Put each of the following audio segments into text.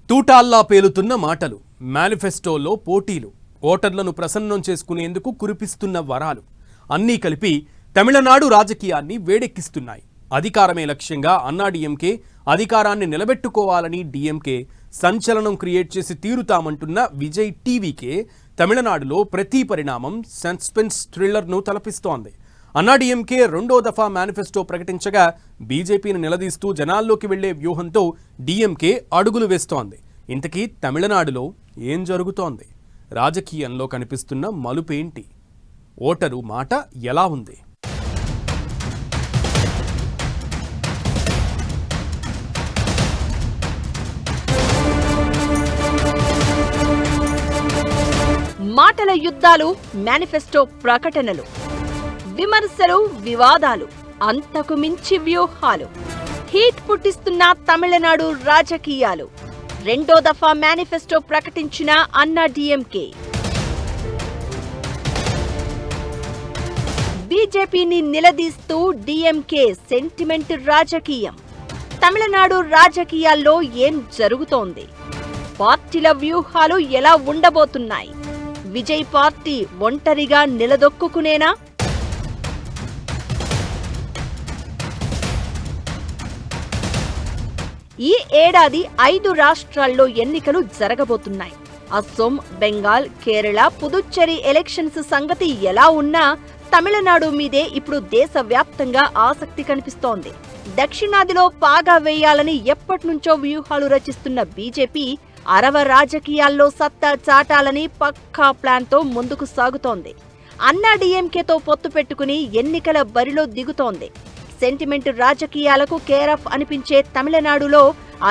తూటాల్లా పేలుతున్న మాటలు, మేనిఫెస్టోలో పోటీలు, ఓటర్లను ప్రసన్నం చేసుకునేందుకు కురిపిస్తున్న వరాలు అన్నీ కలిపి తమిళనాడు రాజకీయాన్ని వేడెక్కిస్తున్నాయి. అధికారమే లక్ష్యంగా అన్నాడీఎంకే అధికారాన్ని నిలబెట్టుకోవాలని డీఎంకే సంచలనం క్రియేట్ చేసి తీరుతామంటున్న విజయ్ టీవీకే తమిళనాడులో ప్రతి పరిణామం సస్పెన్స్ థ్రిల్లర్ను తలపిస్తోంది. అన్నాడీఎంకే రెండో దఫా మేనిఫెస్టో ప్రకటించగా బీజేపీని నిలదీస్తూ జనాల్లోకి వెళ్లే వ్యూహంతో డీఎంకే అడుగులు వేస్తోంది. ఇంతకీ తమిళనాడులో ఏం జరుగుతోంది? రాజకీయంలో కనిపిస్తున్న మలుపేంటి? ఓటరు మాట ఎలా ఉంది? మాటల యుద్ధాలు, మేనిఫెస్టో ప్రకటనలు, విమర్శలు, వివాదాలు, అంతకు మించి వ్యూహాలు, హీట్ పుట్టిస్తున్న తమిళనాడు రాజకీయాలు. రెండో దఫా మేనిఫెస్టో ప్రకటించిన అన్నాడీఎంకే బీజేపీని నిలదీస్తూ డీఎంకే సెంటిమెంట్ రాజకీయం. తమిళనాడు రాజకీయాల్లో ఏం జరుగుతోంది? పార్టీల వ్యూహాలు ఎలా ఉండబోతున్నాయి? విజయ్ పార్టీ ఒంటరిగా నిలదొక్కునేనా? ఈ ఏడాది 5 రాష్ట్రాల్లో ఎన్నికలు జరగబోతున్నాయి. అస్సోం, బెంగాల్, కేరళ, పుదుచ్చేరి ఎలక్షన్స్ సంగతి ఎలా ఉన్నా తమిళనాడు మీదే ఇప్పుడు దేశవ్యాప్తంగా ఆసక్తి కనిపిస్తోంది. దక్షిణాదిలో పాగా వేయాలని ఎప్పటినుంచో వ్యూహాలు రచిస్తున్న బీజేపీ అరవ రాజకీయాల్లో సత్తా చాటాలని పక్కా ప్లాన్తో ముందుకు సాగుతోంది. అన్నాడీఎంకేతో పొత్తు పెట్టుకుని ఎన్నికల బరిలో దిగుతోంది. సెంటిమెంట్ రాజకీయాలకు కేరాఫ్ అనిపించే తమిళనాడులో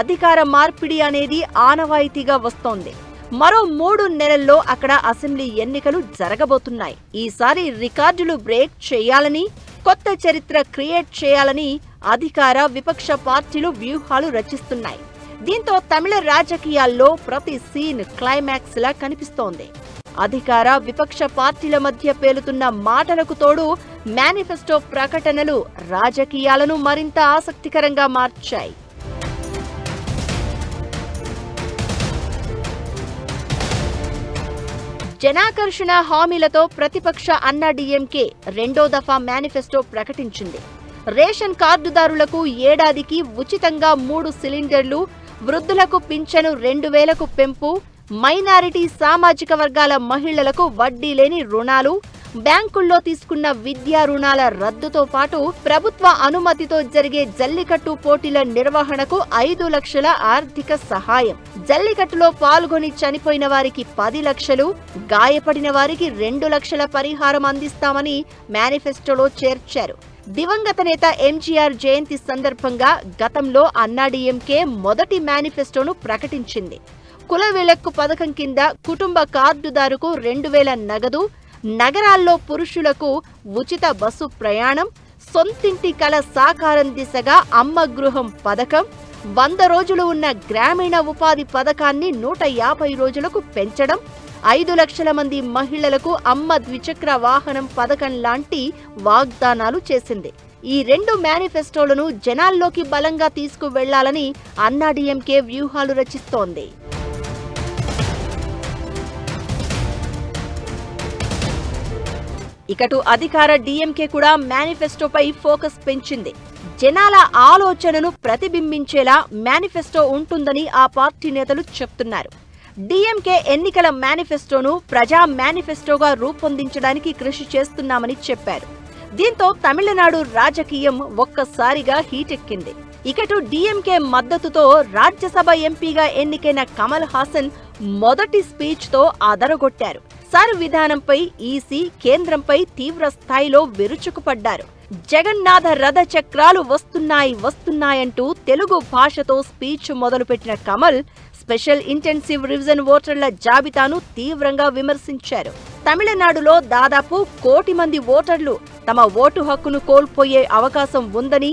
అధికార మార్పిడి అనేది ఆనవాయితీగా వస్తోంది. మరో 3 నెలల్లో అక్కడ అసెంబ్లీ ఎన్నికలు జరగబోతున్నాయి. ఈసారి రికార్డులు బ్రేక్ చేయాలని, కొత్త చరిత్ర క్రియేట్ చేయాలని అధికార, విపక్ష పార్టీలు వ్యూహాలు రచిస్తున్నాయి. దీంతో తమిళ రాజకీయాల్లో ప్రతి సీన్ క్లైమాక్స్ లా కనిపిస్తోంది. అధికార, విపక్ష పార్టీల మధ్య పేలుతున్న మాటలకు తోడు మేనిఫెస్టో ప్రకటనలు రాజకీయాలను మరింత ఆసక్తికరంగా మార్చాయి. జనాకర్షణ హామీలతో ప్రతిపక్ష అన్నాడీఎంకే రెండో దఫా మేనిఫెస్టో ప్రకటించింది. రేషన్ కార్డుదారులకు ఏడాదికి ఉచితంగా 3 సిలిండర్లు, వృద్ధులకు పింఛను 2000కు పెంపు, మైనారిటీ సామాజిక వర్గాల మహిళలకు వడ్డీ లేని రుణాలు, బ్యాంకుల్లో తీసుకున్న విద్యా రుణాల రద్దుతో పాటు ప్రభుత్వ అనుమతితో జరిగే జల్లికట్టు పోటీల నిర్వహణకు 5 లక్షల ఆర్థిక సహాయం, జల్లికట్టులో పాల్గొని చనిపోయిన వారికి 10 లక్షలు, గాయపడిన వారికి 2 లక్షల పరిహారం అందిస్తామని మేనిఫెస్టోలో చేర్చారు. దివంగత నేత ఎంజీఆర్ జయంతి సందర్భంగా గతంలో అన్నాడీఎంకే మొదటి మేనిఫెస్టోను ప్రకటించింది. కుల విలక్కు పథకం కింద కుటుంబ కార్డుదారుకు 2000 నగదు, నగరాల్లో పురుషులకు ఉచిత బస్సు ప్రయాణం, సొంతింటి కల సాకారం దిశగా అమ్మ గృహం పథకం, 100 రోజులు ఉన్న గ్రామీణ ఉపాధి పథకాన్ని 150 రోజులకు పెంచడం, 5 లక్షల మంది మహిళలకు అమ్మ ద్విచక్ర వాహనం పథకం లాంటి వాగ్దానాలు చేసింది. ఈ 2 మేనిఫెస్టోలను జనాల్లోకి బలంగా తీసుకువెళ్లాలని అన్నాడీఎంకే వ్యూహాలు రచిస్తోంది. ఇకటు అధికార డీఎంకే కూడా మేనిఫెస్టోపై ఫోకస్ పెంచింది. జనాల ఆలోచనను ప్రతిబింబించేలా మేనిఫెస్టో ఉంటుందని ఆ పార్టీ నేతలు చెప్తున్నారు. డీఎంకే ఎన్నికల మేనిఫెస్టోను ప్రజా మేనిఫెస్టోగా రూపొందించడానికి కృషి చేస్తున్నామని చెప్పారు. దీంతో తమిళనాడు రాజకీయం ఒక్కసారిగా హీటెక్కింది. ఇకటు డీఎంకే మద్దతుతో రాజ్యసభ ఎంపీగా ఎన్నికైన కమల్ హాసన్ మొదటి స్పీచ్తో అదరగొట్టారు. సర్ విధానంపై ఈసీ, కేంద్రంపై తీవ్ర స్థాయిలో విరుచుకుపడ్డారు. జగన్నాథ రథ చక్రాలు వస్తున్నాయంటూ తెలుగు భాషతో స్పీచ్ మొదలుపెట్టిన కమల్ స్పెషల్ ఇంటెన్సివ్ రివిజన్ ఓటర్ల జాబితాను తీవ్రంగా విమర్శించారు. తమిళనాడులో దాదాపు 1 కోటి మంది ఓటర్లు తమ ఓటు హక్కును కోల్పోయే అవకాశం ఉందని,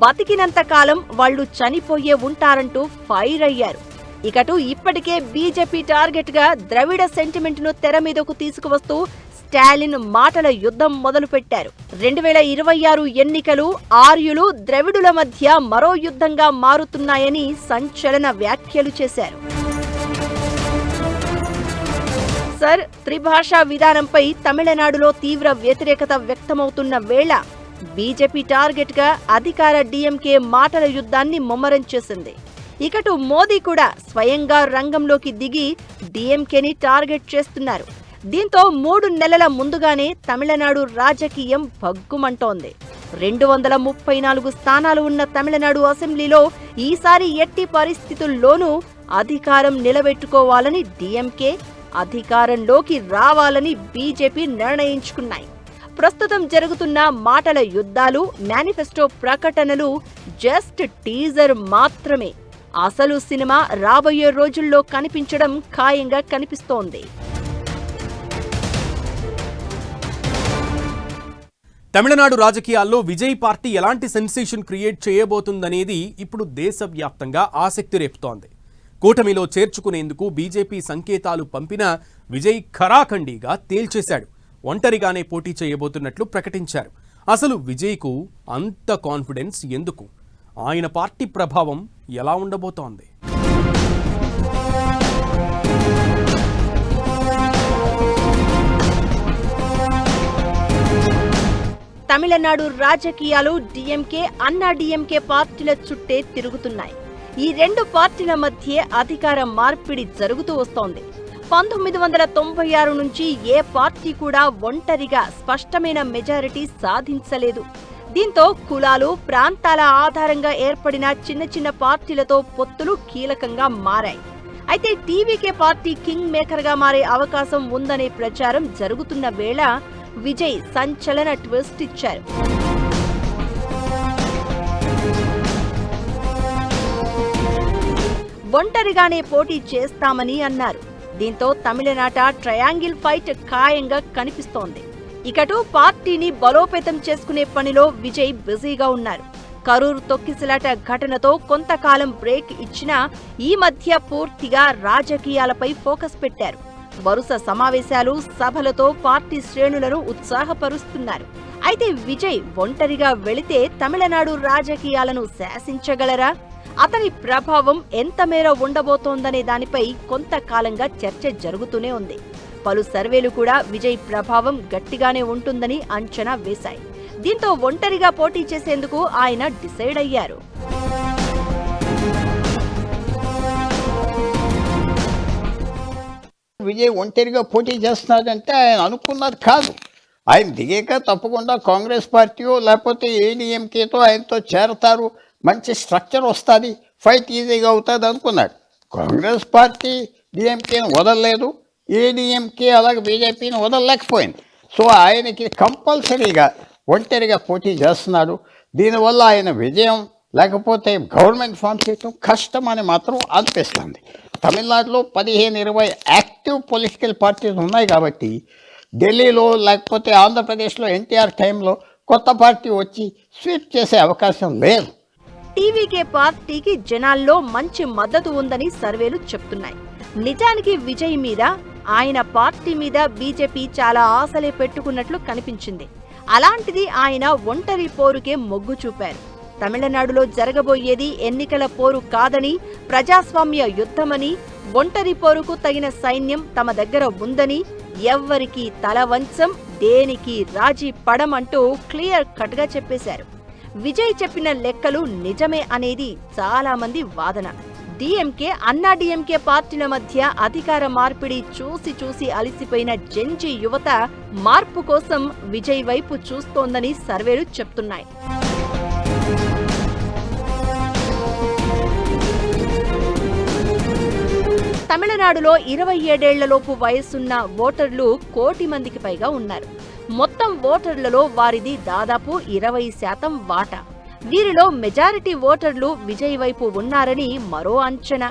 బతికినంత కాలం వాళ్లు చనిపోయే ఉంటారంటూ ఫైర్ అయ్యారు. ఇకటు ఇప్పటికే బీజేపీ టార్గెట్ గా ద్రవిడ సెంటిమెంట్ ను తెర మీదకు తీసుకువస్తూ స్టాలిన్ మాటల యుద్ధం మొదలుపెట్టారు. 2026 ఎన్నికలు ఆర్యులు, ద్రవిడుల మధ్య మరో యుద్ధంగా మారుతున్నాయని సంచలన వ్యాఖ్యలు చేశారు. సర్ త్రిభాషా విధానంపై తమిళనాడులో తీవ్ర వ్యతిరేకత వ్యక్తమవుతున్న వేళ బీజేపీ టార్గెట్ గా అధికార డీఎంకే మాటల యుద్ధాన్ని ముమ్మరం చేసింది. ఇకటు మోదీ కూడా స్వయంగా రంగంలోకి దిగి డీఎంకేని టార్గెట్ చేస్తున్నారు. దీంతో 3 నెలల ముందుగానే తమిళనాడు రాజకీయం భగ్గుమంటోంది. 234 స్థానాలు ఉన్న తమిళనాడు అసెంబ్లీలో ఈసారి ఎట్టి పరిస్థితుల్లోనూ అధికారం నిలబెట్టుకోవాలని డీఎంకే, అధికారంలోకి రావాలని బీజేపీ నిర్ణయించుకున్నాయి. ప్రస్తుతం జరుగుతున్న మాటల యుద్ధాలు, మేనిఫెస్టో ప్రకటనలు జస్ట్ టీజర్ మాత్రమే. అసలు సినిమా రాబోయే రోజుల్లో కనిపించడం ఖాయంగా కనిపిస్తోంది. తమిళనాడు రాజకీయాల్లో విజయ్ పార్టీ ఎలాంటి సెన్సేషన్ క్రియేట్ చేయబోతుందనేది ఇప్పుడు దేశవ్యాప్తంగా ఆసక్తి రేపుతోంది. కూటమిలో చేర్చుకునేందుకు బీజేపీ సంకేతాలు పంపిన విజయ్ ఖరాఖండిగా తేల్చేశాడు. ఒంటరిగానే పోటీ చేయబోతున్నట్లు ప్రకటించారు. అసలు విజయ్కు అంత కాన్ఫిడెన్స్ ఎందుకు? ఆయన పార్టీ ప్రభావం ఎలా ఉండబోతోంది? తమిళనాడు రాజకీయాలు డీఎంకే, అన్నా డీఎంకే పార్టీల చుట్టే తిరుగుతున్నాయి. ఈ 2 పార్టీల మధ్య అధికార మార్పిడి జరుగుతూ వస్తోంది. 1996 నుంచి ఏ పార్టీ కూడా ఒంటరిగా స్పష్టమైన మెజారిటీ సాధించలేదు. దీంతో కులాలు, ప్రాంతాల ఆధారంగా ఏర్పడిన చిన్న చిన్న పార్టీలతో పొత్తులు కీలకంగా మారాయి. అయితే టీవీకే పార్టీ కింగ్ మేకర్గా మారే అవకాశం ఉందనే ప్రచారం జరుగుతున్న వేళ విజయ్ సంచలన ట్విస్ట్ ఇచ్చారు. ఒంటరిగానే పోటీ చేస్తామని అన్నారు. దీంతో తమిళనాట ట్రయాంగిల్ ఫైట్ ఖాయంగా కనిపిస్తోంది. ఇకటు పార్టీని బలోపేతం చేసుకునే పనిలో విజయ్ బిజీగా ఉన్నారు. కరూర్ తొక్కిసలాట ఘటనతో కొంతకాలం బ్రేక్ ఇచ్చినా ఈ మధ్య పూర్తిగా రాజకీయాలపై ఫోకస్ పెట్టారు. వరుస సమావేశాలు, సభలతో పార్టీ శ్రేణులను ఉత్సాహపరుస్తున్నారు. అయితే విజయ్ ఒంటరిగా వెళితే తమిళనాడు రాజకీయాలను శాసించగలరా? అతని ప్రభావం ఎంత మేర ఉండబోతోందనే దానిపై కొంతకాలంగా చర్చ జరుగుతూనే ఉంది. పలు సర్వేలు కూడా విజయ్ ప్రభావం గట్టిగానే ఉంటుందని అంచనా వేశాయి. దీంతో ఒంటరిగా పోటీ చేసేందుకు ఆయన డిసైడ్ అయ్యారు. విజయ్ ఒంటరిగా పోటీ చేస్తున్నాడంటే ఆయన అనుకున్నది కాదు. ఆయన దిగాక తప్పకుండా కాంగ్రెస్ పార్టీయో లేకపోతే ఏడీఎంకేతో ఆయనతో చేరతారు, మంచి స్ట్రక్చర్ వస్తుంది, ఫైట్ ఈజీగా అవుతుంది అనుకున్నాడు. కాంగ్రెస్ పార్టీ డిఎంకేని వదలలేదు, ఏడీఎంకే అలాగే బీజేపీని వదలలేకపోయింది. సో ఆయనకి కంపల్సరీగా ఒంటరిగా పోటీ చేస్తున్నాడు. దీనివల్ల ఆయన విజయం లేకపోతే గవర్నమెంట్ ఫామ్ చేయటం కష్టం అని మాత్రం అనిపిస్తుంది. తమిళనాడులో 15-20 యాక్టివ్ పొలిటికల్ పార్టీస్ ఉన్నాయి కాబట్టి ఢిల్లీలో లేకపోతే ఆంధ్రప్రదేశ్లో ఎన్టీఆర్ టైంలో కొత్త పార్టీ వచ్చి స్వీప్ చేసే అవకాశం లేదు. టీవీకే పార్టీకి జనాల్లో మంచి మద్దతు ఉందని సర్వేలు చెప్తున్నాయి. నిజానికి విజయ్ మీద, ఆయన పార్టీ మీద బీజేపీ చాలా ఆశలే పెట్టుకున్నట్లు కనిపించింది. అలాంటిది ఆయన ఒంటరి పోరుకే మొగ్గు చూపారు. తమిళనాడులో జరగబోయేది ఎన్నికల పోరు కాదని, ప్రజాస్వామ్య యుద్ధమని, ఒంటరి పోరుకు తగిన సైన్యం తమ దగ్గర ఉందని, ఎవ్వరికీ తల వంచం, దేనికి రాజీ పడమంటూ క్లియర్ కట్ గా చెప్పేశారు. విజయ్ చెప్పిన లెక్కలు నిజమే అనేది చాలా మంది వాదన. డిఎంకే, అన్నా డిఎంకే పార్టీల మధ్య అధికార మార్పిడి చూసి చూసి అలిసిపోయిన జెన్జీ యువత మార్పు కోసం విజయ్ వైపు చూస్తోందని సర్వేలు చెప్తున్నాయి. తమిళనాడులో 27 ఏళ్లలోపు వయసున్న ఓటర్లు 1 కోటి మందికి పైగా ఉన్నారు. మొత్తం ఓటర్లలో వారిది దాదాపు 20% వాటా. వీరిలో మెజారిటీ ఓటర్లు విజయ్ వైపు ఉన్నారని మరో అంచనా.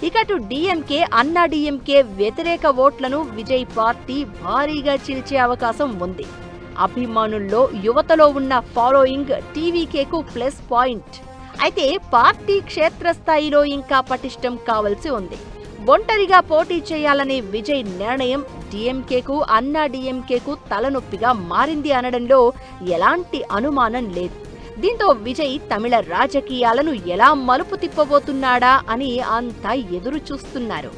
ఇకటు డిఎంకే, అన్నా డిఎంకే వ్యతిరేక ఓట్లను విజయ్ పార్టీ భారీగా చీల్చే అవకాశం ఉంది. అభిమానుల్లో, యువతలో ఉన్న ఫాలోయింగ్ టీవీకేకు ప్లస్ పాయింట్. అయితే పార్టీ క్షేత్రస్థాయిలో ఇంకా పటిష్టం కావాల్సి ఉంది. ఒంటరిగా పోటీ చేయాలనే విజయ్ నిర్ణయం డిఎంకేకు, అన్నా డిఎంకేకు తలనొప్పిగా మారింది అనడంలో ఎలాంటి అనుమానం లేదు. దీంతో విజయ్ తమిళ రాజకీయాలను ఎలా మలుపు తిప్పబోతున్నాడా అని అంతా ఎదురు చూస్తున్నారు.